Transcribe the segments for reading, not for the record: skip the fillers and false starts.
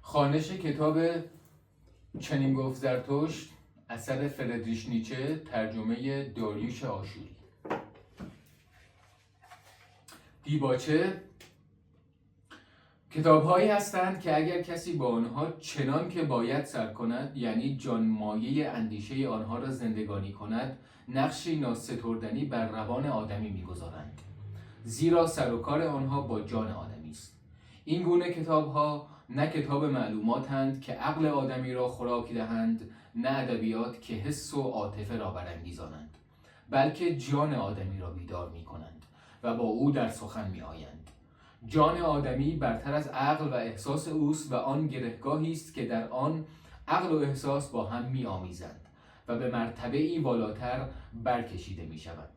خوانش کتاب چنین گفت زرتشت اثر فردریش نیچه، ترجمه داریوش آشوری. دیباچه کتاب‌هایی هستند که اگر کسی با آنها چنان که باید سر کند، یعنی جانمایه اندیشه آنها را زندگانی کند، نقشی ناستردنی بر روان آدمی می‌گذارند، زیرا سر و کار آنها با جان آدمی است. این گونه کتاب‌ها نه کتاب معلوماتند که عقل آدمی را خوراک دهند، نه ادبیات که حس و عاطفه را برانگیزانند، بلکه جان آدمی را بیدار می‌کنند و با او در سخن می‌آیند. جان آدمی برتر از عقل و احساس اوست و آن گرهگاهی است که در آن عقل و احساس با هم می‌آمیزند و به مرتبه‌ای بالاتر برکشیده می‌شوند.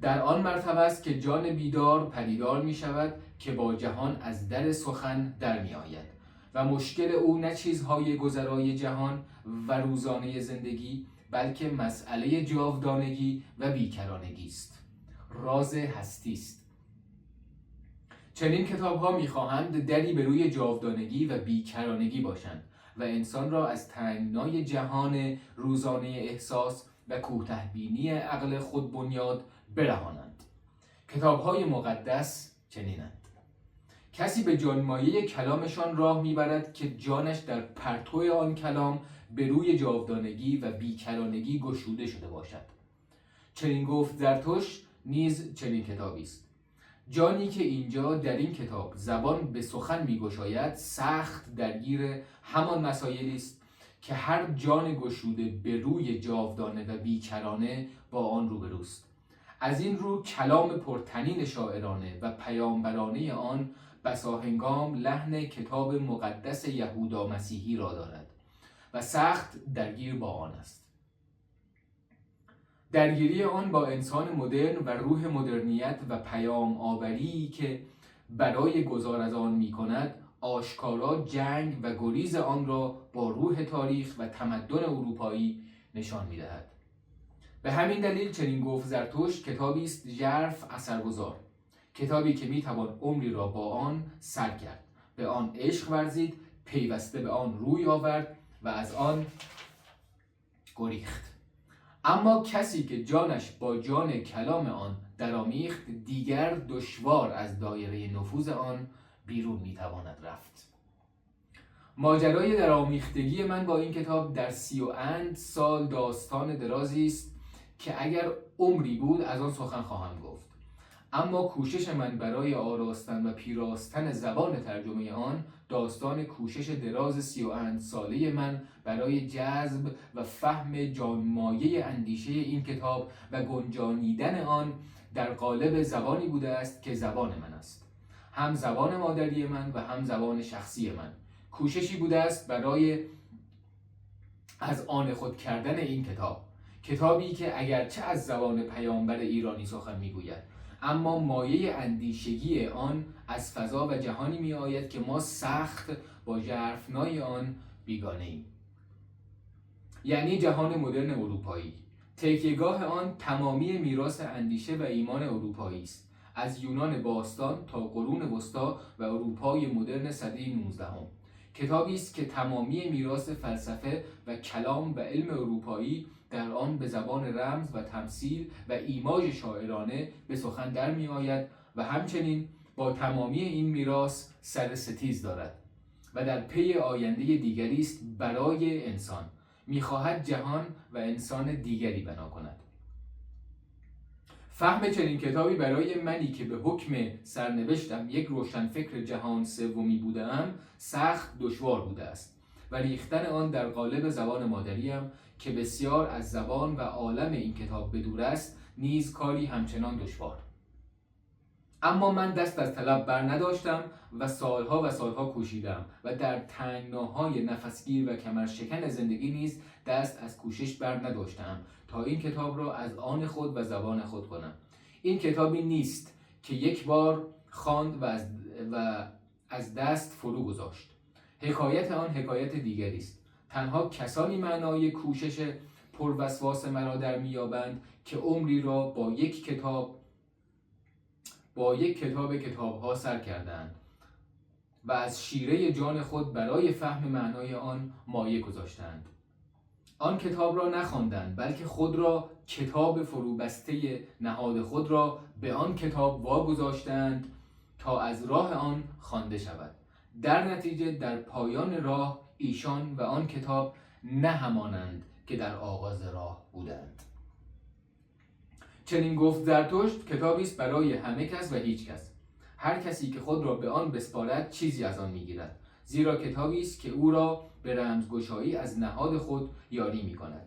در آن مرتبه است که جان بیدار پدیدار می شود که با جهان از در سخن در می آید و مشکل او نه چیزهای گذرای جهان و روزانه زندگی، بلکه مسئله جاودانگی و بیکرانگی است، راز هستی است. چنین کتاب ها می خواهند دری به روی جاودانگی و بیکرانگی باشند و انسان را از تنگنای جهان روزانه احساس و کوتاه‌بینی عقل خود بنیاد برهانند. کتاب‌های مقدس چنینند: کسی به جانمایه کلامشان راه میبرد که جانش در پرتو آن کلام به روی جاودانگی و بیکرانگی گشوده شده باشد. چنین گفت زرتشت نیز چنین کتابی است. جانی که اینجا در این کتاب زبان به سخن میگشاید سخت درگیر همان مسائلی است که هر جان گشوده به روی جاودانه و بیکرانه با آن روبروست. از این رو کلام پرطنین شاعرانه و پیامبرانه آن بسا هنگام لحن کتاب مقدس یهودا مسیحی را دارد و سخت درگیر با آن است. درگیری آن با انسان مدرن و روح مدرنیت و پیام آوری که برای گذار از آن می کند آشکارا جنگ و گریز آن را با روح تاریخ و تمدن اروپایی نشان می دهد. به همین دلیل چنین گفت زرتشت کتابی است ژرف اثرگذار، کتابی که می توان عمری را با آن سر کرد، به آن عشق ورزید، پیوسته به آن روی آورد و از آن گریخت. اما کسی که جانش با جان کلام آن درآمیخت دیگر دشوار از دایره نفوذ آن بیرون می تواند رفت. ماجرای درآمیختگی من با این کتاب در 30 سال داستان درازی است که اگر عمری بود از آن سخن خواهم گفت. اما کوشش من برای آراستن و پیراستن زبان ترجمه آن داستان کوشش دراز 30 ساله من برای جذب و فهم جانمایه اندیشه این کتاب و گنجانیدن آن در قالب زبانی بوده است که زبان من است، هم زبان مادری من و هم زبان شخصی من. کوششی بوده است برای از آن خود کردن این کتابی که اگرچه از زبان پیامبر ایرانی سخن میگوید، اما مایه اندیشگی آن از فضا و جهانی می آید که ما سخت با ژرفنای آن بیگانه ایم، یعنی جهان مدرن اروپایی. تکیه‌گاه آن تمامی میراث اندیشه و ایمان اروپایی است، از یونان باستان تا قرون وسطی و اروپای مدرن سده 19. کتابی است که تمامی میراث فلسفه و کلام و علم اروپایی در آن به زبان رمز و تمثیل و ایماژ شاعرانه به سخن در می آید و همچنین با تمامی این میراث سر ستیز دارد و در پی آینده دیگری است برای انسان. می‌خواهد جهان و انسان دیگری بنا کند. فهم چنین کتابی برای منی که به حکم سرنوشتم یک روشنفکر جهان سومی بودم سخت دشوار بوده است و ریختن آن در قالب زبان مادریم که بسیار از زبان و عالم این کتاب بدور است نیز کاری همچنان دشوار. اما من دست از طلب بر نداشتم و سالها کوشیدم و در تنگناهای نفسگیر و کمرشکن زندگی نیز دست از کوشش بر نداشتم تا این کتاب را از آن خود و زبان خود کنم. این کتابی نیست که یک بار خواند و از دست فرو گذاشت. حکایت آن حکایت دیگری است. تنها کسانی معنای کوشش پروسواس مرا در میابند که عمری را با یک کتاب کتاب‌ها سر کردند و از شیره جان خود برای فهم معنای آن مایه گذاشتند. آن کتاب را نخواندند، بلکه خود را کتاب فروبسته نهاد خود را به آن کتاب واگذاشتند تا از راه آن خوانده شود. در نتیجه در پایان راه ایشان و آن کتاب نه همانند که در آغاز راه بودند. چنین گفت زرتشت: کتابی است برای همه کس و هیچ کس. هر کسی که خود را به آن بسپارد چیزی از آن میگیرد، زیرا کتابی است که او را به رمزگشایی از نهاد خود یاری میکند.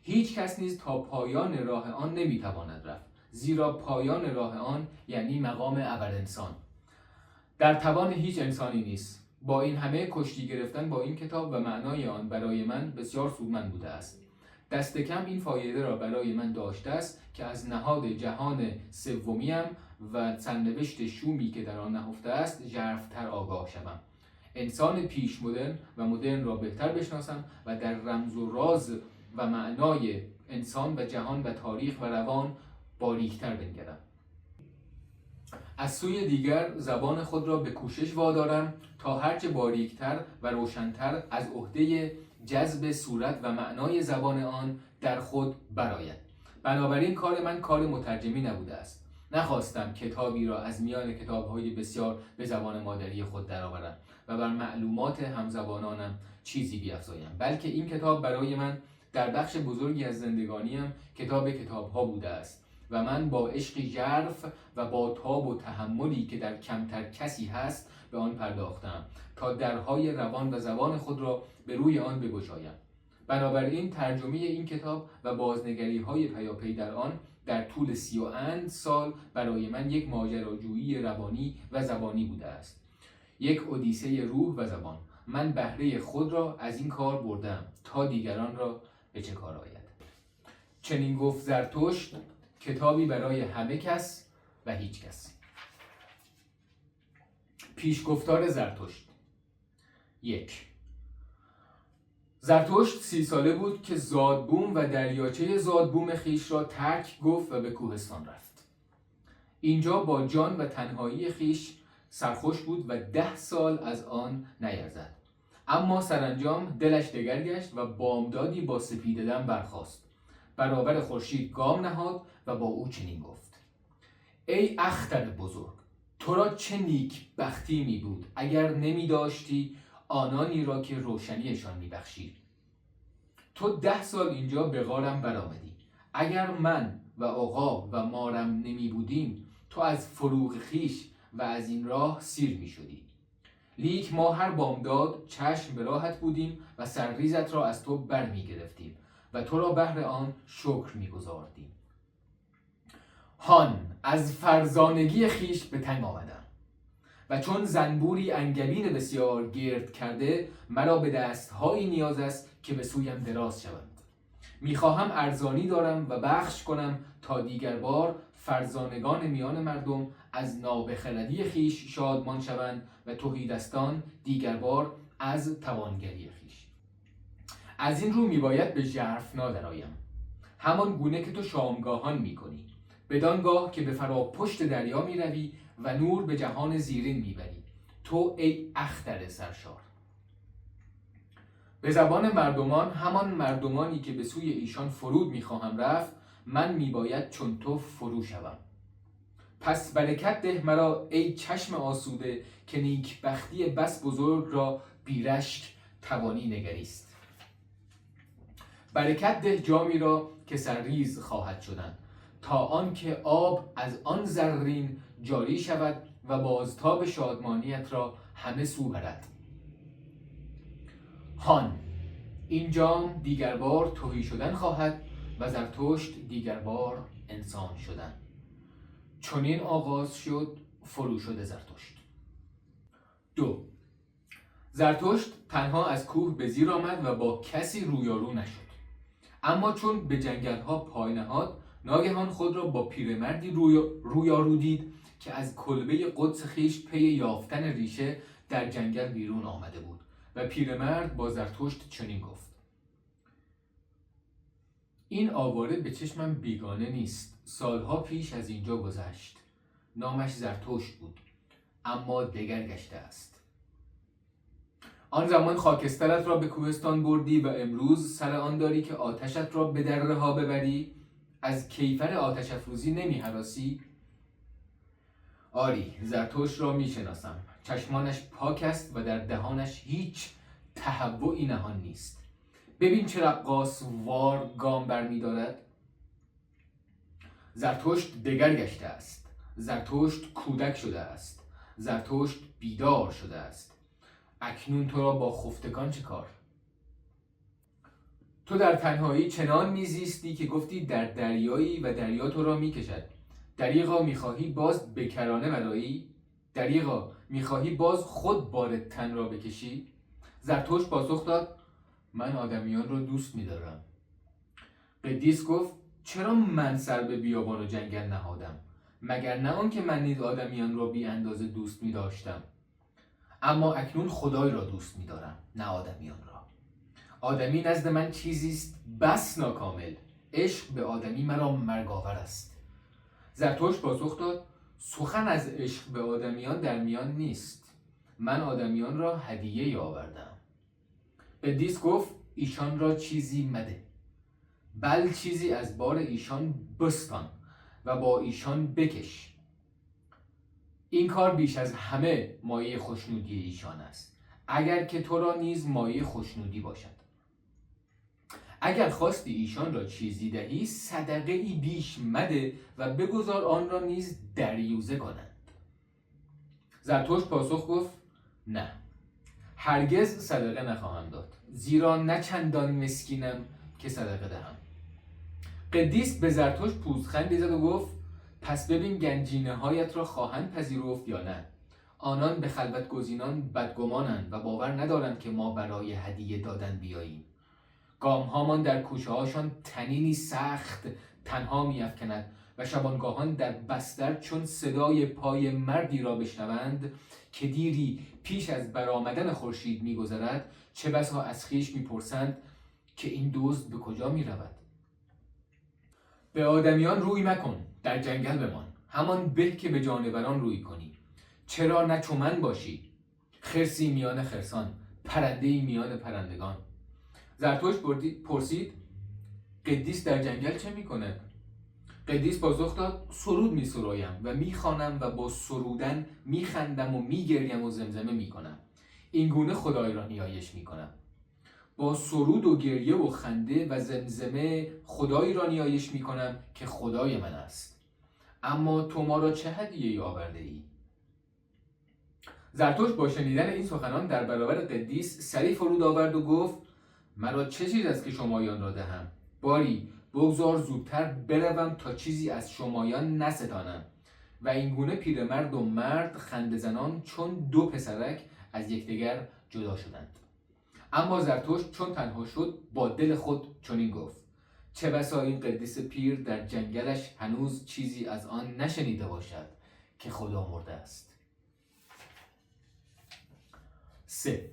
هیچ کس نیز تا پایان راه آن نمیتواند رفت، زیرا پایان راه آن یعنی مقام ابرانسان. در توان هیچ انسانی نیست. با این همه کشتی گرفتن با این کتاب و معنای آن برای من بسیار سودمند بوده است. دست کم این فایده را برای من داشته است که از نهاد جهان سومیم و سرنوشت شومی که در آن نهفته است ژرف‌تر آگاه شوم. انسان پیش مدرن و مدرن را بهتر بشناسم و در رمز و راز و معنای انسان و جهان و تاریخ و روان باریکتر بنگرم. از سوی دیگر زبان خود را به کوشش وادارم تا هرچه باریکتر و روشنتر از عهده جذب صورت و معنای زبان آن در خود برآید. بنابراین کار من کار مترجمی نبوده است. نخواستم کتابی را از میان کتاب‌های بسیار به زبان مادری خود درآورم و بر معلومات همزبانانم چیزی بیفزایم، بلکه این کتاب برای من در بخش بزرگی از زندگانیم کتاب کتاب‌ها بوده است و من با عشقی ژرف و با تاب و تحملی که در کمتر کسی هست به آن پرداختم تا درهای روان و زبان خود را به روی آن بگشایم. بنابراین ترجمه این کتاب و بازنگری‌های پیاپی در آن در طول 30 سال برای من یک ماجراجویی روانی و زبانی بوده است، یک اودیسه روح و زبان. من بهره خود را از این کار بردم تا دیگران را به چه کار آید. چنین گفت زرتشت: کتابی برای همه کس و هیچ کس. پیشگفتار زرتشت. 1. زرتشت 30 ساله بود که زادبوم و دریاچه زادبوم خیش را ترک گفت و به کوهستان رفت. اینجا با جان و تنهایی خیش سرخوش بود و 10 سال از آن نیرزد. اما سرانجام دلش دگر گشت و بامدادی با سپیده دم برخاست. برابر خورشید گام نهاد و با او چنین گفت: ای اختر بزرگ، تو را چه نیک بختی می بود اگر نمی داشتی آنانی را که روشنیشان می بخشی. تو 10 سال اینجا به غارم برآمدی. اگر من و آقا و مارم نمی بودیم تو از فروغ خیش و از این راه سیر می شدی. لیک ما هر بامداد چشم به راحت بودیم و سرریزت را از تو بر می گرفتیم و تو را بهر آن شکر می گذاردیم. هان از فرزانگی خیش به تنگ آمدم و چون زنبوری انگبین بسیار گرد کرده مرا به دستهایی نیاز است که به سویم دراز شوند. میخواهم ارزانی دارم و بخش کنم تا دیگر بار فرزانگان میان مردم از نابخردی خیش شادمان شوند و تهیدستان دیگر بار از توانگری خیش. از این رو میباید به ژرفنا درآیم، همان گونه که تو شامگاهان میکنی، بدانگاه که به فراپشت دریا میروی و نور به جهان زیرین میبری، تو ای اختر سرشار. به زبان مردمان، همان مردمانی که به سوی ایشان فرود میخواهم رفت، من میباید چون تو فرو شوم. پس برکت ده مرا ای چشم آسوده که نیک بختی بس بزرگ را بیرشک توانی نگریست. برکت ده جامی را که سرریز خواهد شدن تا آن که آب از آن زرین جاری شود و بازتاب شادمانیت را همه سو برد. هان این جام دیگر بار تهی شدن خواهد و زرتشت دیگر بار انسان شدن. چنین آغاز شد فرو شد زرتشت. 2. زرتشت تنها از کوه به زیر آمد و با کسی رویارو نشد. اما چون به جنگل‌ها پای نهاد ناگهان خود را با پیرمردی رویارو دید که از کلبه قدس خیش پی یافتن ریشه در جنگل بیرون آمده بود و پیرمرد با زرتشت چنین گفت: این آواره به چشمم بیگانه نیست. سالها پیش از اینجا گذشت. نامش زرتشت بود اما دگر گشته است. آن زمان خاکسترت را به کوهستان بردی و امروز سر آن داری که آتشت را به دره ها ببری؟ از کیفر آتش افروزی نمی هراسی؟ آری، زرتشت را می شناسم. چشمانش پاک است و در دهانش هیچ تهوعی نهان نیست. ببین چه رقاص وار گام برمی دارد. زرتشت دگر گشته است. زرتشت کودک شده است. زرتشت بیدار شده است. اکنون تو را با خفتگان چه کار؟ تو در تنهایی چنان میزیستی که گفتی در دریایی و دریا تو را میکشد. دریغا میخواهی باز بکرانه ولایی؟ دریغا میخواهی باز خود بار تن را بکشی؟ زرتشت پاسخ داد من آدمیان را دوست می‌دارم. قدیس گفت چرا من سر به بیابان و جنگل نهادم؟ مگر نه آن که من نیز آدمیان را بی اندازه دوست می‌داشتم. اما اکنون خدای را دوست می‌دارم، نه آدمیان را. آدمی نزد من چیزی است بس ناکامل. عشق به آدمی مرا مرگاور است. زرتشت پاسخ داد سخن از عشق به آدمیان در میان نیست. من آدمیان را هدیه آوردم. قدیس گفت ایشان را چیزی مده، بل چیزی از بار ایشان بستان و با ایشان بکش. این کار بیش از همه مایه خوشنودی ایشان است، اگر که تو را نیز مایه خوشنودی باشد. اگر خواستی ایشان را چیزی دهی، صدقه ای بیش مده و بگذار آن را نیز دریوزه کنند. زرتشت پاسخ گفت نه، هرگز صدقه نخواهم داد، زیرا نه چندان مسکینم که صدقه دهم. قدیس به زرتشت پوزخندی زد و گفت پس ببین گنجینه هایت را خواهند پذیرفت یا نه. آنان به خلوت گزینان بدگمانند و باور ندارند که ما برای هدیه دادن بیاییم. گام هامان در کوچه هاشان تنینی سخت تنها می افکند و شبانگاهان در بستر چون صدای پای مردی را بشنوند که دیری پیش از برآمدن خورشید می گذرد، چه بسا از خویش می پرسند که این دزد به کجا می رود. به آدمیان روی مکن، در جنگل بمان، همان به که به جانوران روی کنی. چرا نه چو من باشی، خرسی میان خرسان، پرنده‌ای میان پرندگان. زرتشت پرسید قدیس در جنگل چه می کند؟ قدیس پاسخ داد سرود می سرایم و می خوانم و با سرودن می خندم و می گریم و زمزمه می کنم. این گونه خدای را نیایش می کنم. با سرود و گریه و خنده و زمزمه خدایی را نیایش می کنم که خدای من است. اما تو ما را چه هدیه‌ای آورده ای؟ زرتشت با شنیدن این سخنان در برابر قدیس سری فرود آورد و گفت مرا چه چیز است که شمایان را دهم؟ باری بگذار زودتر بروم تا چیزی از شمایان نستانم. و این گونه پیرمرد و مرد خنده زنان چون دو پسرک از یکدیگر جدا شدند. اما زرتشت چون تنها شد با دل خود چنین گفت چه بسا این قدیس پیر در جنگلش هنوز چیزی از آن نشنیده باشد که خدا مرده است. 3.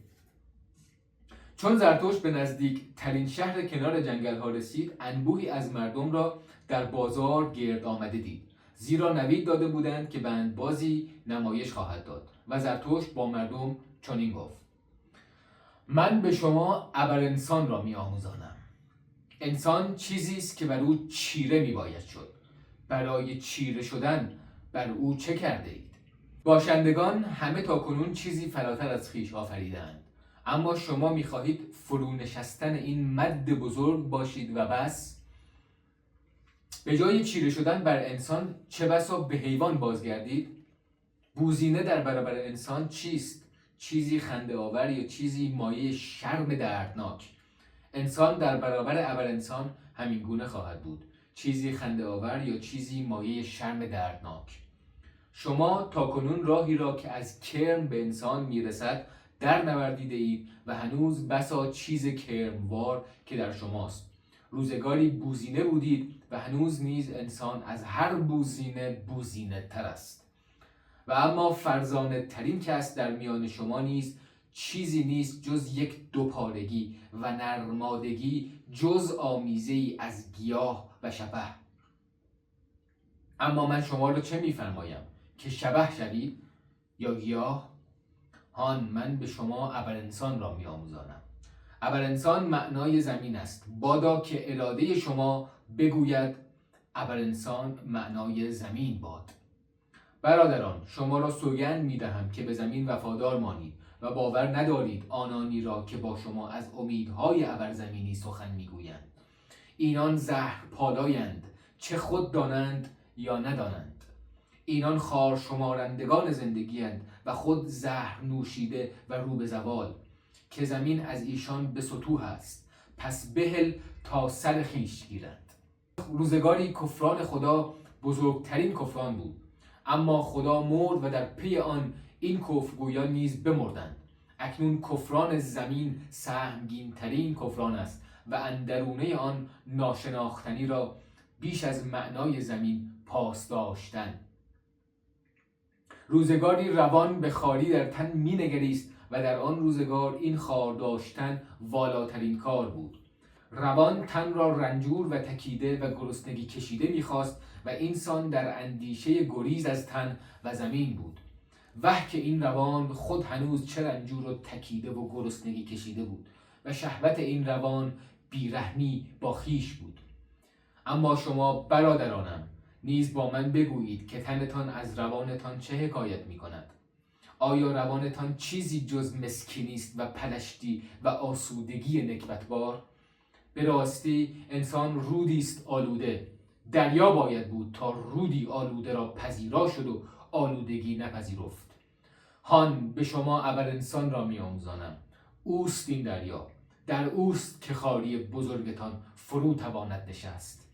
چون زرتشت به نزدیک ترین شهر کنار جنگل ها رسید، انبوهی از مردم را در بازار گرد آمده دید، زیرا نوید داده بودند که بندبازی نمایش خواهد داد. و زرتشت با مردم چنین گفت من به شما ابر انسان را می آموزانم. انسان چیزی است که بر او چیره می باید شد. برای چیره شدن بر او چه کرده اید؟ باشندگان همه تا کنون چیزی فراتر از خویش آفریدند، اما شما می‌خواهید فرو نشستن این مد بزرگ باشید و بس. به جای چیره شدن بر انسان چه بسا به حیوان بازگردید. بوزینه در برابر انسان چیست؟ چیزی خنده آور یا چیزی مایه شرم دردناک؟ انسان در برابر ابر انسان همین گونه خواهد بود، چیزی خنده آور یا چیزی مایه شرم دردناک. شما تا کنون راهی را که از کرم به انسان میرسد در نوردیده اید و هنوز بسا چیز کرموار که در شماست. روزگاری بوزینه بودید و هنوز نیز انسان از هر بوزینه تر است. و اما فرزانه ترین کس در میان شما نیز چیزی نیست جز یک دوپارگی و نرمادگی، جز آمیزه‌ای از گیاه و شبه. اما من شما را چه میفرمایم؟ که شبه شوید یا گیاه؟ هان من به شما ابرانسان را میآموزانم. ابرانسان معنای زمین است. بادا که اراده شما بگوید ابرانسان معنای زمین باد. برادران، شما را سوگند میدهم که به زمین وفادار مانید و باور ندارید آنانی را که با شما از امیدهای ابرزمینی سخن میگویند. اینان زهر پالایند، چه خود دانند یا ندانند. اینان خار شمارندگان زندگی اند و خود زهر نوشیده و رو به زوال، که زمین از ایشان به سطوح است، پس بهل تا سر خویش گیرند. روزگاری کفران خدا بزرگترین کفران بود، اما خدا مرد و در پی آن این کفرگویان نیز بمردند. اکنون کفران زمین سهمگین ترین کفران است و اندرونه آن ناشناختنی را بیش از معنای زمین پاس داشتن. روزگاری روان به خاری در تن می نگریست و در آن روزگار این خار داشتن والاترین کار بود. روان تن را رنجور و تکیده و گرسنگی کشیده می‌خواست و اینسان در اندیشه گریز از تن و زمین بود. وه که این روان خود هنوز چه رنجور و تکیده و گرسنگی کشیده بود و شهوت این روان بیرحمی با خیش بود. اما شما برادرانم نیز با من بگویید که تنتان از روانتان چه حکایت می کند؟ آیا روانتان چیزی جز مسکینی است و پلشتی و آسودگی نکبتبار؟ به راستی انسان رودی است آلوده. دریا باید بود تا رودی آلوده را پذیرا شد و آلودگی نپذیرفت. هان به شما ابرانسان را می‌آموزانم. اوست این دریا، در اوست که خاری بزرگتان فرو تواند نشست.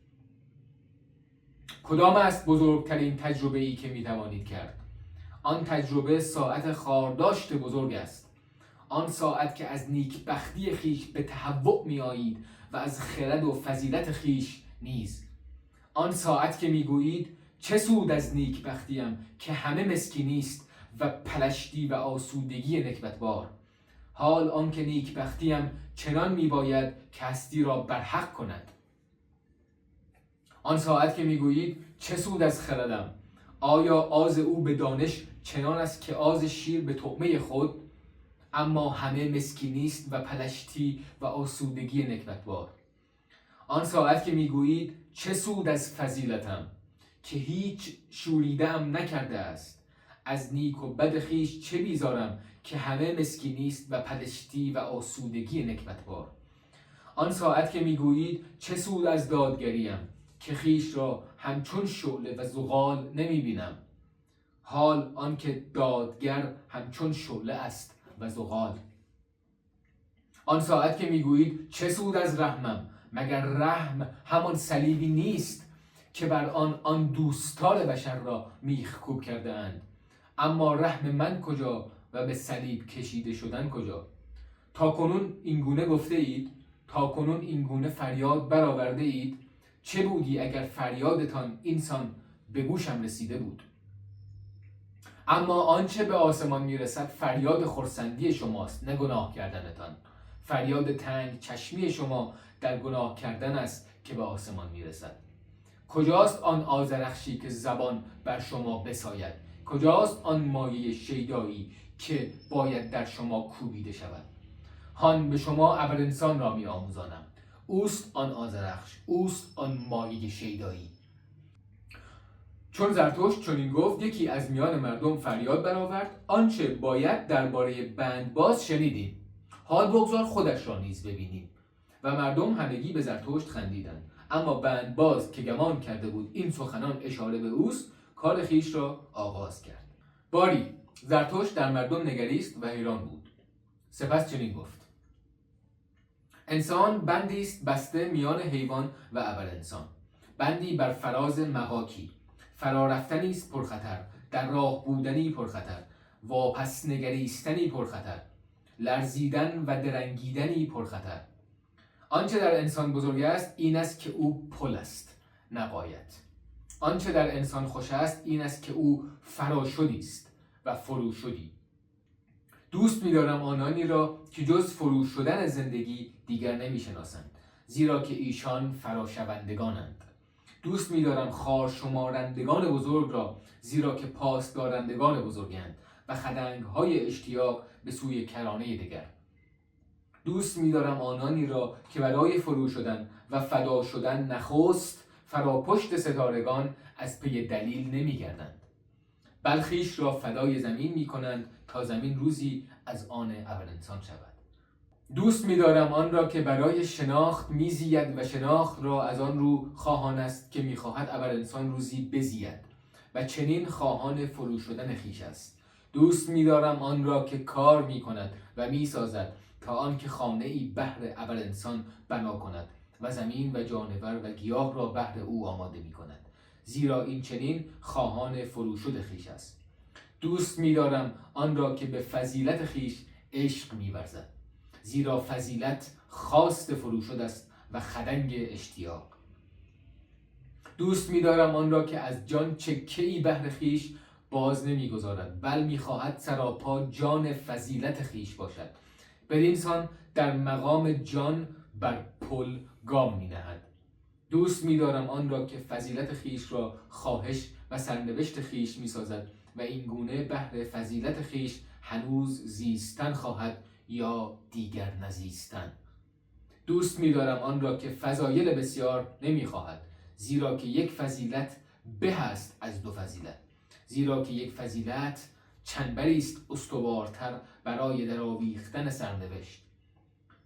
کدام است بزرگترین تجربه‌ای که می‌توانید کرد؟ آن تجربه ساعت خارداشت بزرگ است. آن ساعت که از نیکبختی خیش به تهوع می‌آیید و از خرد و فضیلت خیش نیز. آن ساعت که میگویید چه سود از نیکبختیم که همه مسکینی است و پلشتی و آسودگی نکبتبار. حال آن که نیکبختیم چنان میباید که هستی را برحق کند. آن ساعت که میگویید چه سود از خردم، آیا آز او به دانش چنان است که آز شیر به طعمه خود؟ اما همه مسکینی است و پلشتی و آسودگی نکبتبار. آن ساعت که میگویید چه سود از فضیلتم که هیچ شوریده‌ام نکرده است، از نیک و بد خیش چه بیزارم که همه مسکینی است و پلشتی و آسودگی نکبتبار. آن ساعت که میگویید چه سود از دادگریم که خیش را همچون شعله و زغال نمیبینم. حال آن که دادگر همچون شعله است و زغال. آن ساعت که میگویید چه سود از رحمم، مگر رحم همان صلیبی نیست که بر آن دوستار بشر را میخکوب کرده اند؟ اما رحم من کجا و به صلیب کشیده شدن کجا؟ تا کنون این گونه گفته اید؟ تا کنون این گونه فریاد برآورده اید؟ چه بودی اگر فریادتان اینسان به گوشم رسیده بود؟ اما آنچه به آسمان میرسد فریاد خرسندی شماست، نه گناه کردنتان. فریاد تنگ چشمی شما در گناه کردن است که به آسمان میرسد. کجاست آن آذرخشی که زبان بر شما بساید؟ کجاست آن مایه شیدایی که باید در شما کوبیده شود؟ هان به شما ابرانسان را می آموزانم. اوست آن آذرخش، اوست آن مایه شیدایی. چون زرتشت چنین گفت، یکی از میان مردم فریاد برآورد: آنچه باید درباره بندباز شنیدیم، حال بگذار خودش را نیز ببینیم. و مردم همگی به زرتشت خندیدند. اما بندباز که گمان کرده بود این سخنان اشاره به اوست، کار خیش را آغاز کرد. باری زرتشت در مردم نگریست و حیران بود. سپس چنین گفت: انسان بندی است بسته میان حیوان و ابرانسان، بندی بر فراز مغاکی، فرا رفتنی است پرخطر، در راه بودنی پرخطر، واپس نگریستنی پرخطر، لرزیدن و درنگیدنی پرخطر. آنچه در انسان بزرگ است این است که او پل است، نه غایت. آنچه در انسان خوش است این است که او فراشدی است و فروشدی. دوست می‌دارم آنانی را که جز فرو شدن زندگی دیگر نمی‌شناسند، زیرا که ایشان فراشوندگانند. دوست می‌دارم خار شمارندگان بزرگ را، زیرا که پاس دارندگان بزرگند و خدنگ‌های اشتیاق به سوی کرانه دگر. دوست می‌دارم آنانی را که برای فرو شدن و فدا شدن نخست فراپشت ستارگان از پی دلیل نمی‌گردند، بل خویش را فدای زمین می‌کنند تا زمین روزی از آن ابرانسان شود. دوست می‌دارم آن را که برای شناخت می‌زید و شناخت را از آن رو خواهان است که می‌خواهد ابرانسان روزی بزید و چنین خواهان فرو شدن خویش است. دوست می‌دارم آن را که کار می‌کند و می‌سازد تا آن که خانه‌ای بهر ابرانسان بنا کند و زمین و جانور و گیاه را بهر او آماده می‌کند، زیرا این چنین خواهان فرو شد خویش است. دوست می‌دارم آن را که به فضیلت خویش عشق می‌ورزد، زیرا فضیلت خواست فرو شده است و خدنگ اشتیاق. دوست می‌دارم آن را که از جان چکه‌ای بهر خویش باز نمی‌گذارد، بل می‌خواهد سراپا جان فضیلت خویش باشد، بدینسان در مقام جان بر پل گام می‌نهد. دوست می‌دارم آن را که فضیلت خویش را خواهش و سرنوشت خویش می‌سازد و این گونه بهر فضیلت خویش هنوز زیستن خواهد یا دیگر نزیستن. دوست می‌دارم آن را که فضایل بسیار نمی‌خواهد، زیرا که یک فضیلت به است از دو فضیلت، زیرا که یک فضیلت چنبری است استوارتر برای درآویختن سرنوشت.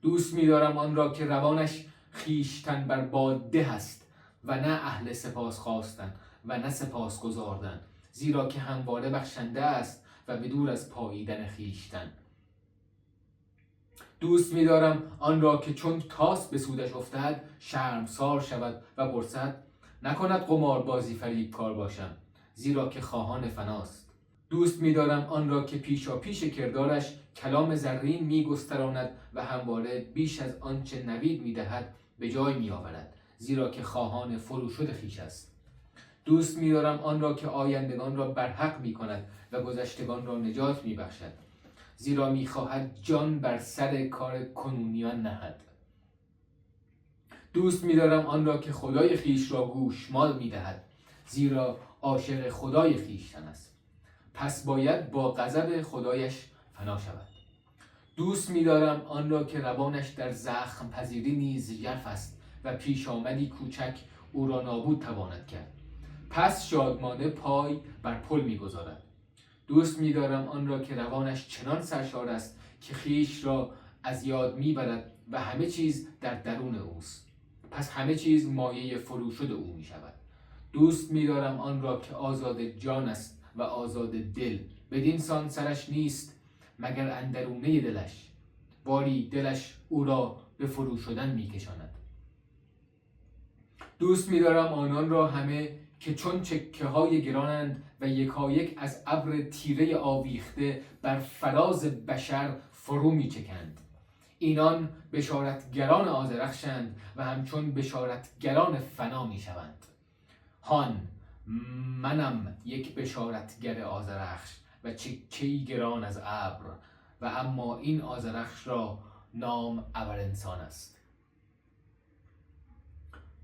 دوست می‌دارم آن را که روانش خویشتن بر باد ده است و نه اهل سپاس خواستن و نه سپاس گزاردن، زیرا که همواره بخشنده است و بدور از پاییدن خویشتن. دوست می‌دارم آن را که چون تاس به سودش افتد شرمسار شود و پرسد نکند قماربازی فریبکار باشم، زیرا که خواهان فناست. دوست می‌دارم آن را که پیشاپیش کردارش کلام زرین می‌گستراند و همواره بیش از آنچه نوید می‌دهد به جای می‌آورد، زیرا که خواهان فروشد خویش است. دوست می‌دارم آن را که آیندگان را برحق می‌کند و گذشتگان را نجات می‌بخشد، زیرا می‌خواهد جان بر سر کار کنونیان نهد. دوست می‌دارم آن را که خدای خویش را گوشمال می‌دهد، زیرا عاشق خدای خویشتن است، پس باید با غضب خدایش فنا شود. دوست می‌دارم آن را که روانش در زخم پذیری نیز ژرف است و پیش آمدی کوچک او را نابود تواند کرد، پس شادمانه پای بر پل می‌گذارد. دوست می‌دارم آن را که روانش چنان سرشار است که خویش را از یاد می‌برد و همه چیز در درون اوست، پس همه چیز مایه فروشد او می‌شود. دوست می‌دارم آن را که آزاد جان است و آزاد دل، بدینسان سرش نیست مگر اندرونه دلش، باری دلش او را به فرو شدن می‌کشاند. دوست می‌دارم آنان را همه که چون چکه‌های گرانند و یکایک از ابر تیره آویخته بر فراز بشر فرو می‌چکند. اینان بشارتگران آذرخشند و همچون بشارتگران فنا می‌شوند. هان منم یک بشارتگر آذرخش و چکه‌ای گران از ابر، و اما این آذرخش را نام ابرانسان است.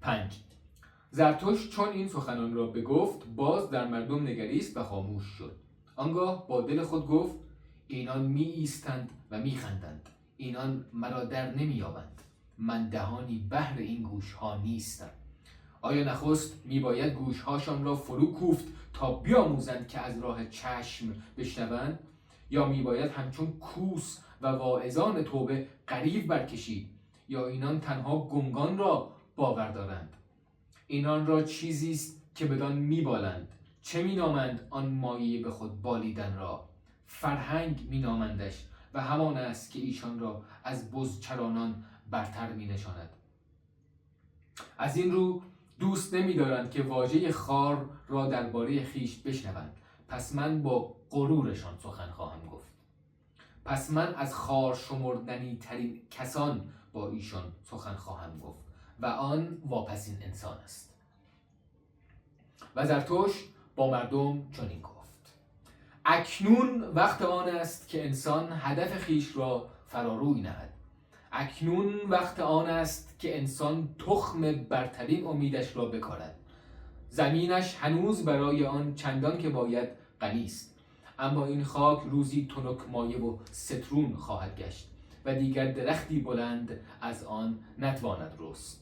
5. زرتشت چون این سخنان را بگفت باز در مردم نگریست و خاموش شد. آنگاه با دل خود گفت اینان می ایستند و می خندند، اینان مرا در نمی یابند، من دهانی بهر این گوشها نیستم. آیا نخست می باید گوشهاشان را فرو کوفت تا بیاموزند که از راه چشم بشنوند، یا می باید همچون کوس و واعظان توبه غریو برکشید، یا اینان تنها گنگان را باور دارند؟ اینان را چیزی است که بدان میبالند، چه مینامند آن مایه به خود بالیدن را؟ فرهنگ مینامندش و همان است که ایشان را از بزچرانان برتر مینشاند. از این رو دوست نمی‌دارند که واژه خار را درباره خویش بشنوند، پس من با غرورشان سخن خواهم گفت. پس من از خار شمردنی ترین کسان با ایشان سخن خواهم گفت و آن واپسین انسان است. و زرتشت با مردم چنین گفت: اکنون وقت آن است که انسان هدف خویش را فراروی نهد. اکنون وقت آن است که انسان تخم برترین امیدش را بکارد. زمینش هنوز برای آن چندان که باید غنی است، اما این خاک روزی تنک مایه و سترون خواهد گشت و دیگر درختی بلند از آن نتواند رست.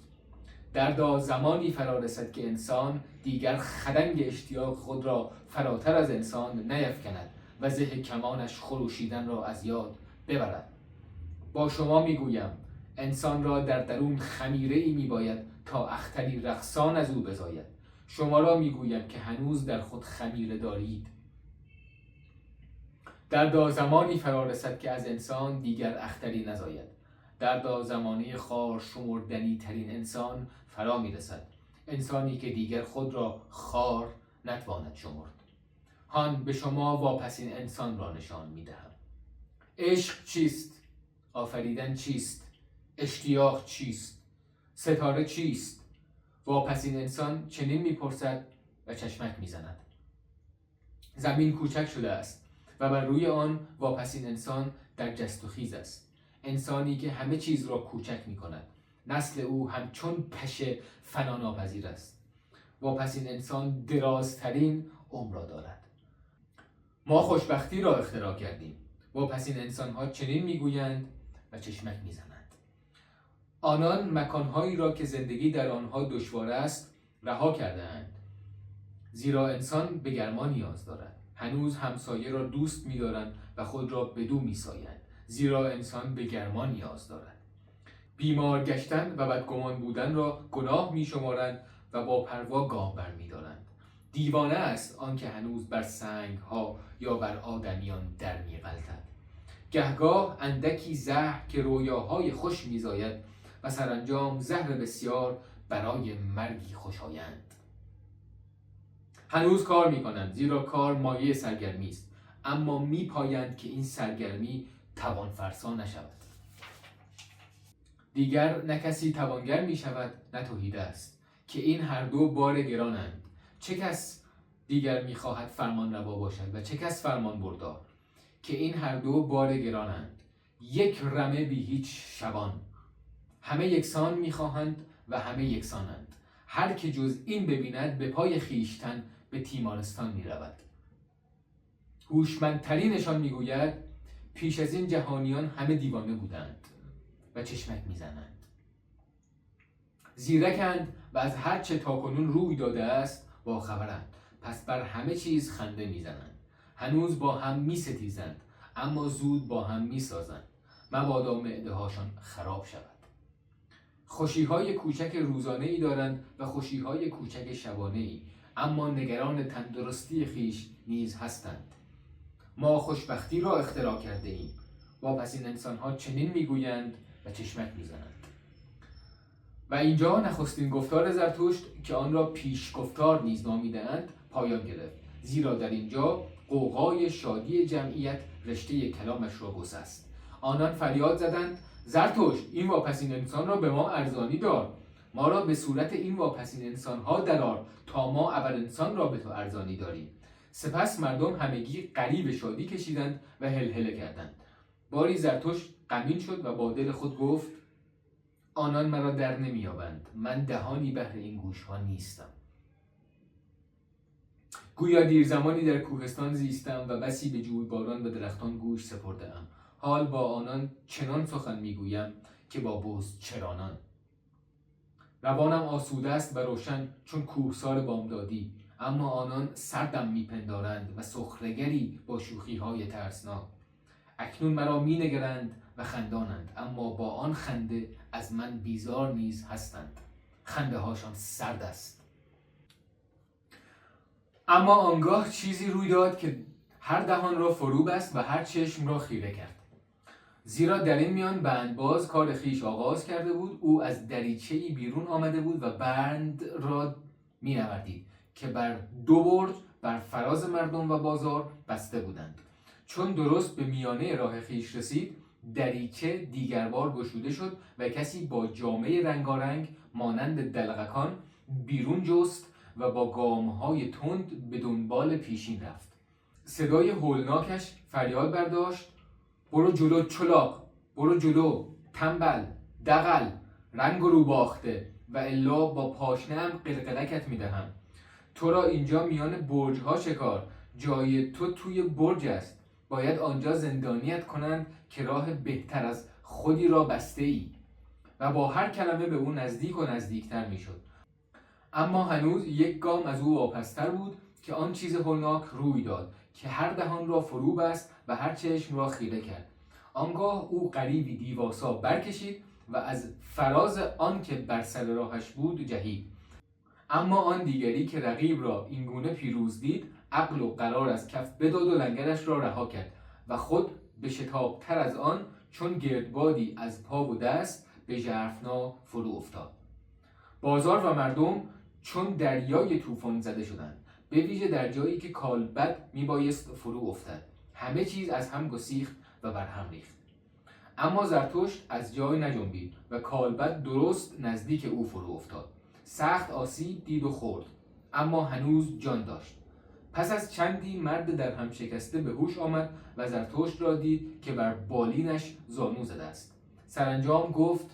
دردا زمانی فرا رسد که انسان دیگر خدنگ اشتیاق خود را فراتر از انسان نیفکند و زه کمانش خروشیدن را از یاد ببرد. با شما میگویم انسان را در درون خمیره ای میباید تا اختری رقصان از او بزاید. شما را میگویم که هنوز در خود خمیره دارید. دردا زمانی فرا رسد که از انسان دیگر اختری نزاید. دردا زمانه خار شمردنی ترین انسان فرا میرسد، انسانی که دیگر خود را خار نتواند شمرد. هان به شما واپسین انسان را نشان میدهم. عشق چیست؟ آفریدن چیست؟ اشتیاق چیست؟ ستاره چیست؟ واپسین انسان چنین میپرسد و چشمک میزند. زمین کوچک شده است و بر روی آن واپسین انسان در جست و خیز است. انسانی که همه چیز را کوچک می کند. نسل او همچون پشه فنا ناپذیر است. واپسین انسان درازترین عمر را دارد. ما خوشبختی را اختراع کردیم. واپسین انسانها چنین میگویند و چشمک میزنند. آنان مکانهایی را که زندگی در آنها دشوار است رها کرده‌اند. زیرا انسان به گرما نیاز دارد. هنوز همسایه را دوست می‌دارند و خود را بدو می‌سایند. زیرا انسان به گرما نیاز دارد. بیمار گشتن و بدگمان بودن را گناه می‌شمارند و با پروا گام برمی‌دارند. دیوانه است آنکه هنوز بر سنگ‌ها یا بر آدمیان در می‌غلطد. گهگاه اندکی زهر که رویاهای خوش می‌زاید و سرانجام زهر بسیار برای مرگی خوشایند. هنوز کار می‌کنند زیرا کار مایه سرگرمی است، اما می‌پایند که این سرگرمی توانفرسا نشود. دیگر نه کسی توانگر می‌شود نه تهیده است که این هر دو بار گرانند. چه کس دیگر می‌خواهد فرمان روا باشد و چه کس فرمان بردار؟ که این هر دو بار گرانند. یک رمه بی هیچ شبان. همه یکسان می‌خواهند و همه یکسانند. هر که جز این ببیند به پای خیشتن به تیمارستان می‌رود. هوشمندترینشان می‌گوید پیش از این جهانیان همه دیوانه بودند و چشمک می‌زنند. زیرکند و از هر چه تاکنون روی داده است با خبرند، پس بر همه چیز خنده می‌زنند. هنوز با هم می‌ستیزند اما زود با هم می‌سازند، مبادا معده‌هاشان خراب شود. خوشی‌های کوچک روزانه‌ای دارند و خوشی‌های کوچک شبانه‌ای، اما نگران تندرستی خیش نیز هستند. ما خوشبختی را اختراع کرده ایم. واپسین انسان‌ها چنین میگویند و چشمک میزنند. و اینجا نخستین گفتار زرتشت که آن را پیش گفتار نیز نامیده‌اند پایان گرفت، زیرا در اینجا غوغای شادی جمعیت رشته کلامش را گسست. آنان فریاد زدند زرتشت این واپسین انسان را به ما ارزانی دار. ما را به صورت این واپسین انسان‌ها درآر تا ما ابر انسان را به تو ارزانی داریم. سپس مردم همگی غریو شادی کشیدند و هلهله کردند. باری زرتشت غمگین شد و با دل خود گفت آنان مرا در نمی‌یابند. من دهانی بهر این گوش‌ها نیستم. گویا دیر زمانی در کوهستان زیستم و بسی به جویباران و درختان گوش سپرده‌ام. حال با آنان چنان سخن میگویم که با بزچرانان. روانم آسوده است و روشن چون کوهسار بامدادی، اما آنان سردم میپندارند و سخره‌گری با شوخی‌های ترسناک. اکنون مرا مینگرند و خندانند، اما با آن خنده از من بیزار نیز هستند. خنده هاشان سرد است. اما آنگاه چیزی روی داد که هر دهان را فرو بست و هر چشم را خیره کرد. زیرا در این میان بندباز کار خیش آغاز کرده بود. او از دریچه‌ای بیرون آمده بود و بند را می‌نوردید که بر دو برج بر فراز مردم و بازار بسته بودند. چون درست به میانه راه خیش رسید، دریچه دیگر بار گشوده شد و کسی با جامه رنگارنگ مانند دلقکان بیرون جست و با گام‌های تند به دنبال پیشین رفت. صدای هولناکش فریاد برداشت برو جلو چلاق، برو جلو تنبل، دغل، رنگ رو باخته و الا با پاشنه‌ام قلقلکت میدهم. تو را اینجا میان برج‌ها چکار؟ جای تو توی برج است، باید آنجا زندانیت کنند که راه بهتر از خودی را بسته ای. و با هر کلمه به او نزدیک و نزدیکتر می شد. اما هنوز یک گام از او واپستر بود که آن چیز هولناک روی داد که هر دهان را فرو بست و هر چشم را خیره کرد. آنگاه او غریوی دیواسا برکشید و از فراز آن که بر سر راهش بود جهید. اما آن دیگری که رقیب را اینگونه پیروز دید، عقل و قرار از کف بداد و لنگرش را رها کرد و خود به شتابتر از آن چون گردبادی از پا و دست به ژرفنا فرو افتاد. بازار و مردم چون دریای طوفان زده شدند، به ویژه در جایی که کالبد میبایست فرو افتد. همه چیز از هم گسیخت و بر هم ریخت. اما زرتشت از جای نجنبید و کالبد درست نزدیک او فرو افتاد. سخت آسیب دید و خورد، اما هنوز جان داشت. پس از چندی مرد در هم شکسته به هوش آمد و زرتشت را دید که بر بالینش زانو زده است. سرانجام گفت: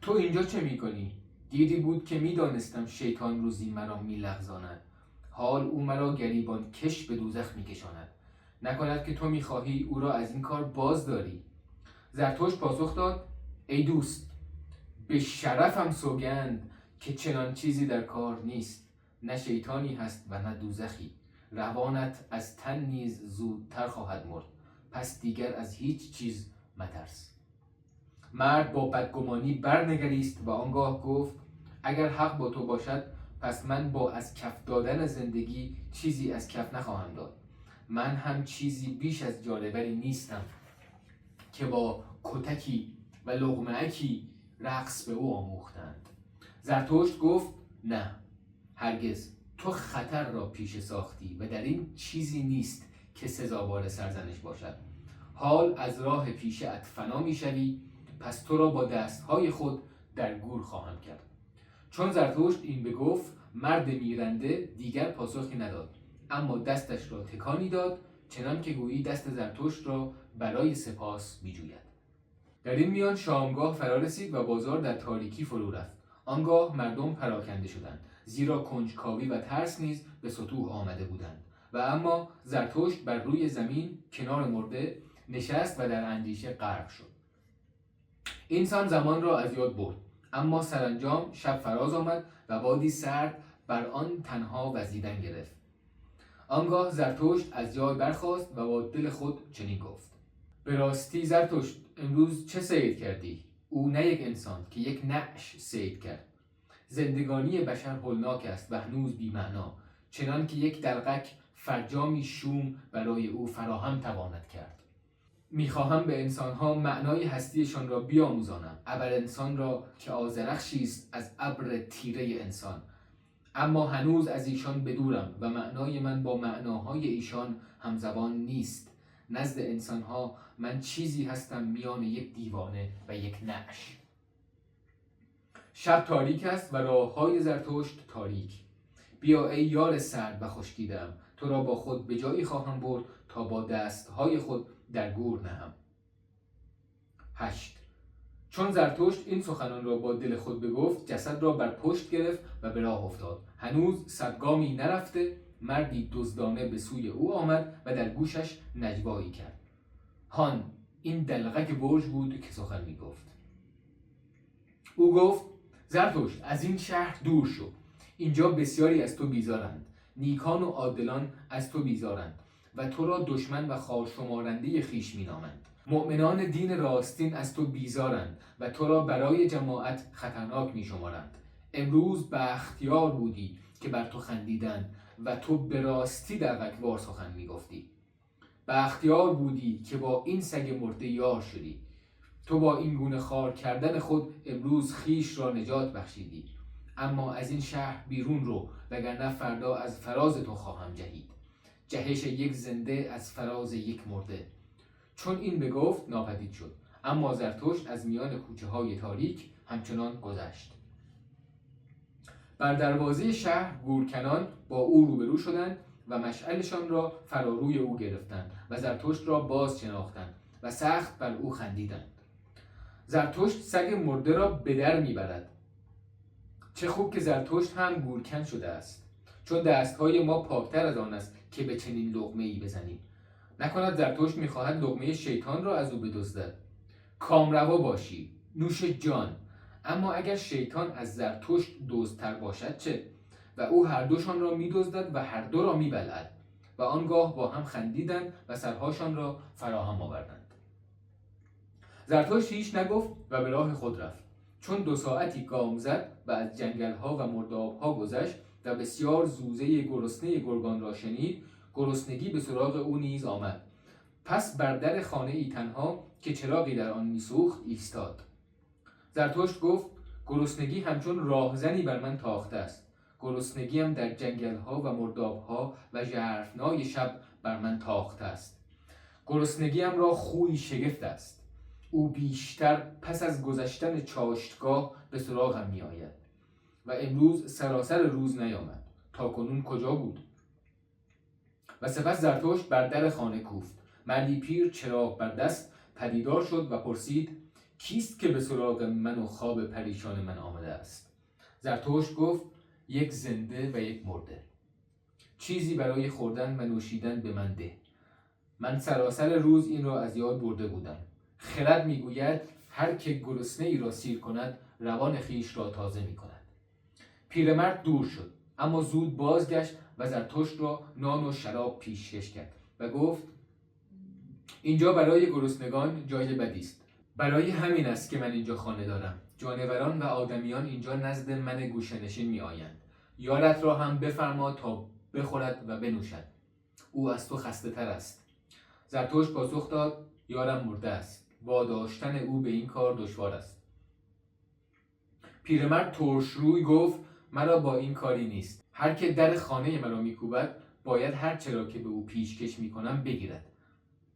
تو اینجا چه میکنی؟ دیری بود که میدانستم شیطان روزی مرا میلغزاند. حال او مرا گریبان کش به دوزخ میکشاند. نکند که تو میخواهی او را از این کار باز داری؟ زرتشت پاسخ داد: ای دوست، به شرفم سوگند که چنان چیزی در کار نیست. نه شیطانی هست و نه دوزخی. روانت از تن نیز زودتر خواهد مرد. پس دیگر از هیچ چیز مترس. مرد با بدگمانی برنگریست و آنگاه گفت: اگر حق با تو باشد، پس من با از کف دادن زندگی چیزی از کف نخواهم داد. من هم چیزی بیش از جانوری نیستم که با کتکی و لقمه‌کی رقص به او آموختند. زرتشت گفت: نه، هرگز. تو خطر را پیش ساختی و در این چیزی نیست که سزاوار سرزنش باشد. حال از راه پیشه ات فنا میشوی، پس تو را با دستهای خود در گور خواهم کرد. چون زرتشت این بگفت، مرد میرنده دیگر پاسخی نداد، اما دستش را تکانی داد، چنان که گویی دست زرتشت را برای سپاس میجوید. در این میان شامگاه فرا رسید و بازار در تاریکی فرو رفت. آنگاه مردم پراکنده شدند، زیرا کنجکاوی و ترس نیز به سطوح آمده بودند. و اما زرتشت بر روی زمین کنار مرده نشست و در اندیشه غرق شد. اینسان زمان را از یاد برد، اما سرانجام شب فراز آمد و بادی سرد بر آن تنها وزیدن گرفت. آنگاه زرتشت از جای برخاست و با دل خود چنین گفت: به راستی زرتشت، امروز چه صید کردی؟ او نه یک انسان که یک نعش صید کرد. زندگانی بشر هولناک است و هنوز بی‌معنا، چنان که یک دلقک فرجامی شوم برای او فراهم تواند کرد. میخواهم به انسانها معنای هستیشان را بیاموزانم، ابر انسان را که آذرخشی است از ابر تیره انسان. اما هنوز از ایشان بدورم و معنای من با معناهای ایشان همزبان نیست. نزد انسانها من چیزی هستم میان یک دیوانه و یک نعش. شب تاریک است و راههای زرتشت تاریک. بیا ای یار سرد و خشکیده‌ام، تو را با خود به جایی خواهم برد تا با دستهای خود در گور نهم. 8. چون زرتشت این سخنان را با دل خود بگفت، جسد را بر پشت گرفت و به راه افتاد. هنوز 100 گامی نرفته، مردی دزدانه به سوی او آمد و در گوشش نجوایی کرد. هان، این دلقک برج بود که سخن می گفت. او گفت: زرتشت، از این شهر دور شو. اینجا بسیاری از تو بیزارند. نیکان و عادلان از تو بیزارند و تو را دشمن و خوارشمارنده خویش مینامند. مؤمنان دین راستین از تو بیزارند و تو را برای جماعت خطرناک میشمارند. امروز بختیار بودی که بر تو خندیدند و تو به راستی دلقکوار سخن میگفتی. بختیار بودی که با این سگ مرده یار شدی. تو با این گونه خوار کردن خود امروز خویش را نجات بخشیدی. اما از این شهر بیرون رو، وگرنه فردا از فراز تو خواهم جهید. جهش یک زنده از فراز یک مرده. چون این بگفت ناپدید شد، اما زرتشت از میان کوچه های تاریک همچنان گذشت. بر دروازه شهر گورکنان با او روبرو شدند و مشعلشان را فراروی او گرفتند و زرتشت را باز شناختند و سخت بر او خندیدند. زرتشت سگ مرده را به در میبرد. چه خوب که زرتشت هم گورکن شده است، چون دستهای ما پاکتر از آن است که به چنین لقمه‌ای بزنیم؟ نکند زرتشت میخواهد لقمه شیطان را از او بدزدد؟ کامروا باشی، نوش جان. اما اگر شیطان از زرتشت دزدتر باشد چه؟ و او هر دوشان را میدزدد و هر دو را میبلعد. و آنگاه با هم خندیدند و سرهاشان را فراهم آوردند. زرتشت هیچ نگفت و به راه خود رفت. چون 2 ساعتی گام زد و از جنگل‌ها و مرداب‌ها گذشت و بسیار زوزه گرسنه گرگان را شنید، گرسنگی به سراغ او نیز آمد. پس بر در خانه ای تنها که چراغی در آن میسوخت ایستاد. زرتشت گفت: گرسنگی همچون راهزنی بر من تاخته است. گرسنگیم در جنگل‌ها و مرداب‌ها و ژرفنای شب بر من تاخته است. گرسنگیم را خوی شگفت است. او بیشتر پس از گذشتن چاشتگاه به سراغم می آید و امروز سراسر روز نیامد. تا کنون کجا بود؟ و سپس زرتشت بر در خانه کوفت. مردی پیر چراغ بر دست پدیدار شد و پرسید: کیست که به سراغ من و خواب پریشان من آمده است؟ زرتشت گفت: یک زنده و یک مرده. چیزی برای خوردن و نوشیدن به من ده. من سراسر روز این را از یاد برده بودم. خرد میگوید هر که گرسنه ای را سیر کند روان خیش را تازه می کند. پیرمرد دور شد، اما زود بازگشت و زرتشت را نان و شراب پیشکش کرد و گفت: اینجا برای گرسنگان جای بدی است. برای همین است که من اینجا خانه دارم. جانوران و آدمیان اینجا نزد من گوشه‌نشین می آیند. یارت را هم بفرما تا بخورد و بنوشد. او از تو خسته تر است. زرتشت پاسخ داد: یارم مرده است. واداشتن او به این کار دشوار است. پیرمرد ترش روی گفت: مرا با این کاری نیست. هر که در خانه مرا میکوبد باید هر چرا که به او پیشکش میکنم بگیرد.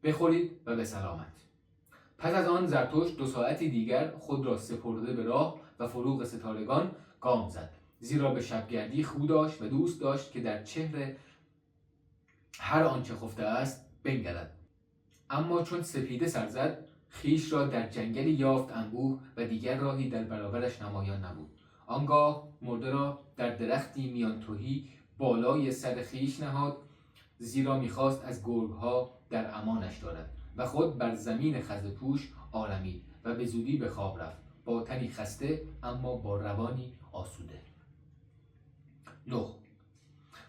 بخورید و به سلامت. پس از آن زرتشت 2 ساعتی دیگر خود را سپرده به راه و فروغ ستارگان گام زد، زیرا به شبگردی خو داشت و دوست داشت که در چهره هر آنچه خفته است بنگرد. اما چون سپیده سر زد، خیش را در جنگلی یافت انبوه و دیگر راهی در برابرش نمایان نبود. آنگاه مرده را در درختی میان تهی بالای سر خیش نهاد، زیرا میخواست از گرگها در امانش دارد و خود بر زمین خزه‌پوش آرمید و به زودی به خواب رفت، با تنی خسته اما با روانی آسوده. 9.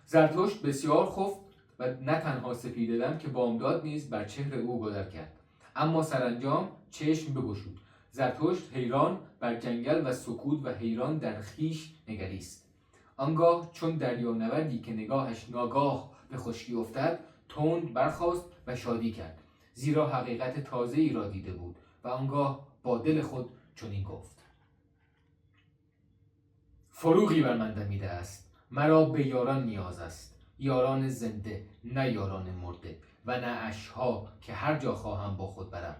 زرتشت بسیار خفت و نه تنها سپیده دم که بامداد نیز بر چهره او گذر کرد، اما سرانجام چشم بگشود. زرتشت حیران بر جنگل و سکوت و حیران در خیش نگریست. آنگاه چون دریانوردی که نگاهش ناگاه به خشکی افتد تند برخاست و شادی کرد، زیرا حقیقت تازه‌ای را دیده بود و آنگاه با دل خود چنین گفت: فروغی بر من دمیده است. مرا به یاران نیاز است، یاران زنده نه یاران مرده و نه اشها که هر جا خواهم با خود برم.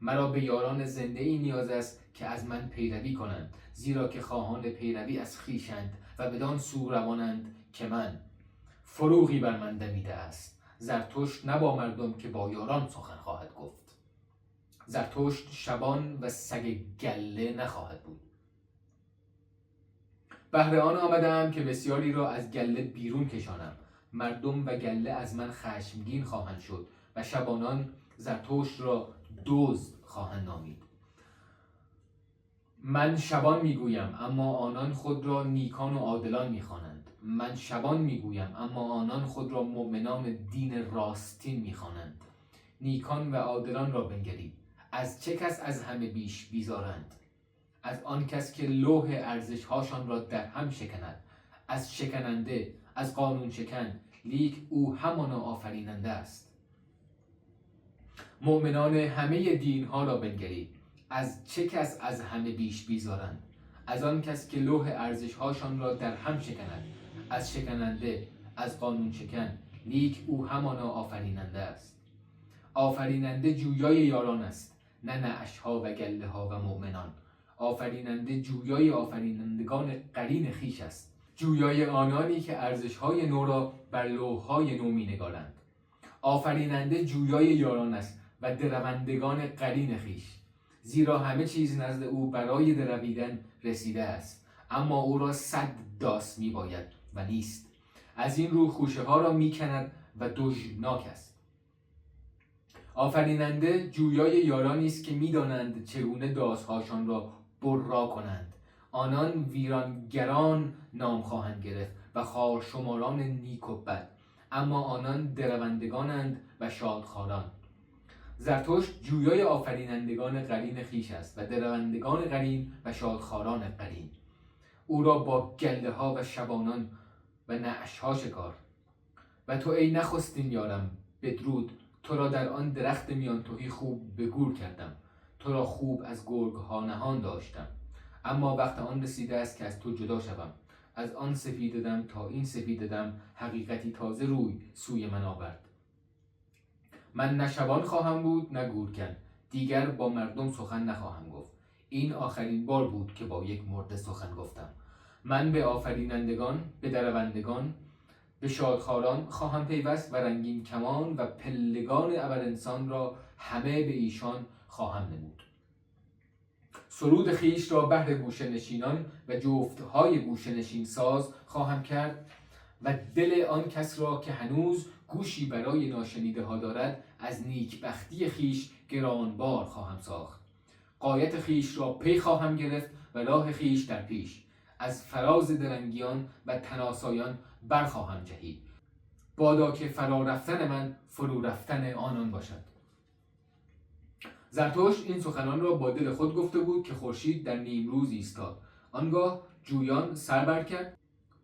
مرا به یاران زنده ای نیاز است که از من پیروی کنند، زیرا که خواهان پیروی از خویشند و بدان سو روانند که من. فروغی بر من دمیده است. زرتشت نه با مردم که با یاران سخن خواهد گفت. زرتشت شبان و سگ گله نخواهد بود. بهر آن آمدم که بسیاری را از گله بیرون کشانم. مردم و گله از من خشمگین خواهند شد و شبانان زرتشت را دزد خواهند نامید. من شبان میگویم اما آنان خود را نیکان و عادلان میخوانند. من شبان میگویم اما آنان خود را مؤمنان دین راستین میخوانند. نیکان و عادلان را بنگرید. از چه کس از همه بیش بیزارند؟ از آن کس که لوح ارزش‌هاشان را در هم شکند. از شکننده، از قانون شکن، لیک او همانا آفریننده است. مؤمنان همه دینها را بنگرید. از چه کس از همه بیش بیزارند؟ از آن کس که لوح ارزش‌هاشان را در هم شکند. از شکننده، از قانون شکن، لیک او همانا آفریننده است. آفریننده جویای یاران است، نه نعش‌ها و گله‌ها و مؤمنان. آفریننده جویای آفرینندگان قرین خیش است، جویای آنانی که ارزش‌های نو را بر لوح‌های نو می‌نگارند. آفریننده جویای یاران است و دروندگان قرین خیش، زیرا همه چیز نزد او برای درویدن رسیده است، اما او را 100 داس می‌باید و نیست. از این رو خوشه ها را می‌کند و دژناک است. آفریننده جویای یارانی است که می‌دانند چگونه دازهاشان را برا کنند. آنان ویرانگران نام خواهند گرفت و خوارشماران نیک و بد، اما آنان درندگانند و شادخواران. زرتشت جویای آفرینندگان قرین خویش است و درندگان قرین و شادخواران قرین. او را با گله ها و شبانان و نعش ها شکار. و تو ای نخستین یارم بدرود، تو را در آن درخت میان تهی خوب به گور کردم، تو را خوب از گرگ ها نهان داشتم. اما وقت آن رسیده است که از تو جدا شوم. از آن سفید دم تا این سفید دم حقیقتی تازه روی سوی من آورد. من نه شبان خواهم بود نه گورکن، دیگر با مردم سخن نخواهم گفت. این آخرین بار بود که با یک مرده سخن گفتم. من به آفرینندگان، به درندگان، به شادخواران خواهم پیوست و رنگین کمان و پلگان ابرانسان را همه به ایشان خواهم نمود. سرود خیش را بهر گوشه نشینان و جفتهای گوشه نشین ساز خواهم کرد و دل آن کس را که هنوز گوشی برای ناشنیده ها دارد از نیکبختی خیش گرانبار خواهم ساخت. غایت خیش را پی خواهم گرفت و راه خیش در پیش. از فراز درنگیان و تناسایان برخواهم جهید. بادا که فرا رفتن من فرو رفتن آنان باشد. زرتشت این سخنان را با دل خود گفته بود که خورشید در نیمروز ایستاد. آنگاه جویان سر بر کرد،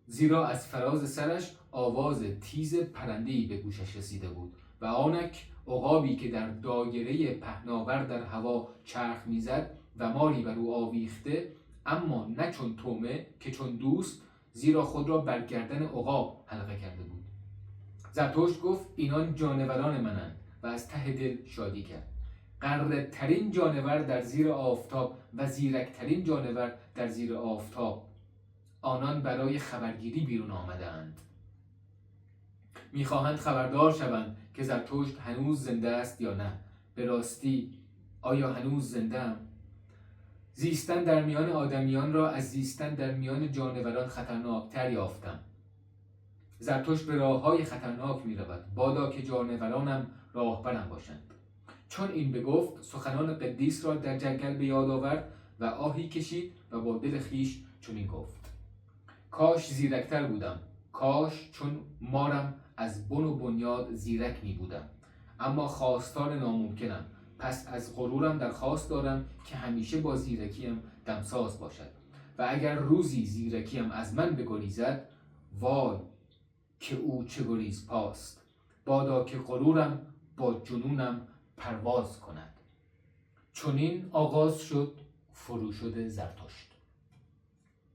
زیرا از فراز سرش آواز تیز پرنده‌ای به گوشش رسیده بود و آنک عقابی که در دایره پهناور در هوا چرخ میزد و ماری بر او آویخته، اما نه چون طعمه که چون دوست، زیرا خود را بر گردن عقاب حلقه کرده بود. زرتشت گفت اینان جانوران منند و از ته دل شادی کرد. غرترین جانور در زیر آفتاب و زیرکترین جانور در زیر آفتاب، آنان برای خبرگیری بیرون آمده اند. میخواهند خبردار شوند که زرتشت هنوز زنده است یا نه. به راستی آیا هنوز زنده ام؟ زیستن در میان آدمیان را از زیستن در میان جانوران خطرناکتر یافتم. زرتشت به راههای خطرناک می رود، بادا که جانورانم راهبرم باشند. چون این بگفت سخنان قدیس را در جنگل به یاد آورد و آهی کشید و با دل خیش چنین گفت: کاش زیرکتر بودم، کاش چون مارم از بن و بنیاد زیرک می بودم. اما خواستار ناممکنم، پس از غرورم درخواست دارم که همیشه با زیرکیم دمساز باشد و اگر روزی زیرکیم از من بگریزد، وای که او چه گریز پاست. بادا که غرورم با جنونم پرواز کند. چنین آغاز شد فروشد زرتشت.